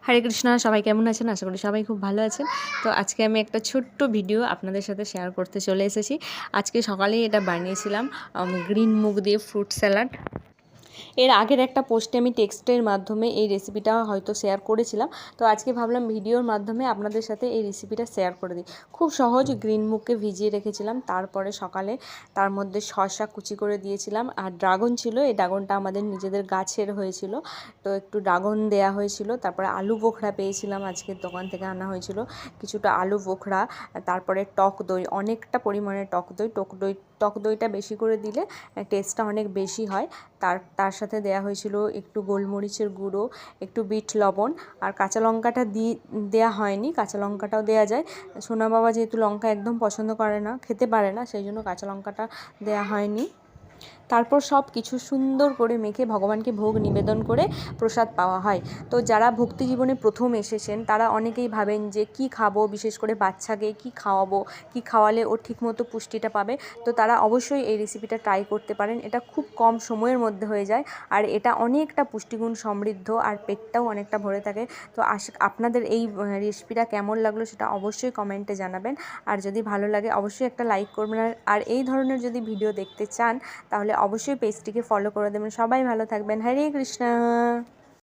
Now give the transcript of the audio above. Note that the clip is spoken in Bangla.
হরে কৃষ্ণা, সবাই কেমন আছেন? আশা করি সবাই খুব ভালো আছেন। তো আজকে আমি একটা ছোট্ট ভিডিও আপনাদের সাথে শেয়ার করতে চলে এসেছি। আজকে সকালেই এটা বানিয়েছিলাম, গ্রিন মুগ দিয়ে ফ্রুট স্যালাড। এর আগের একটা পোস্টে আমি টেক্সটের মাধ্যমে এই রেসিপিটা হয়তো শেয়ার করেছিলাম। তো আজকে ভাবলাম ভিডিওর মাধ্যমে আপনাদের সাথে এই রেসিপিটা শেয়ার করে দিই। খুব সহজ, গ্রিন মুগকে ভিজিয়ে রেখেছিলাম, তারপরে সকালে তার মধ্যে শসা কুচি করে দিয়েছিলাম, আর ড্রাগন ছিল, এই ড্রাগনটা আমাদের নিজেদের গাছের হয়েছিল, তো একটু ড্রাগন দেয়া হয়েছিল। তারপরে আলু বোখরা পেয়েছিলাম, আজকের দোকান থেকে আনা হয়েছিল কিছুটা আলু বোখরা। তারপরে টক দই, অনেকটা পরিমাণে টক দইটা বেশি করে দিলে টেস্টটা অনেক বেশি হয়। তার সাথে দেয়া হয়েছিল একটু গোলমরিচের গুঁড়ো, একটু বিট লবণ, আর কাঁচা লঙ্কাটা দেয়া হয়নি, কাঁচা লঙ্কাটাও দেয়া যায়। সোনা বাবা যেহেতু লঙ্কা একদম পছন্দ করে না, খেতে পারে না, সেই জন্য কাঁচা লঙ্কাটা দেয়া হয়নি। তারপর সব কিছু সুন্দর করে মেখে ভগবানকে ভোগ নিবেদন করে প্রসাদ পাওয়া হয়। তো যারা ভক্তি জীবনে প্রথম এসেছেন তারা অনেকেই ভাবেন যে কি খাবো, বিশেষ করে বাচ্চাকে কি খাওয়াবো, কি খাওয়ালে ও ঠিকমতো পুষ্টিটা পাবে। তো তারা অবশ্যই এই রেসিপিটা ট্রাই করতে পারেন। এটা খুব কম সময়ের মধ্যে হয়ে যায়, আর এটা অনেকটা পুষ্টিগুণ সমৃদ্ধ, আর পেটটাও অনেকটা ভরে থাকে। তো আপনাদের এই রেসিপিটা কেমন লাগলো সেটা অবশ্যই কমেন্টে জানাবেন, আর যদি ভালো লাগে অবশ্যই একটা লাইক করবেন। আর এই ধরনের যদি ভিডিও দেখতে চান তাহলে অবশ্যই পেজটিকে ফলো করে দেবেন। সবাই ভালো থাকবেন। হরে কৃষ্ণা।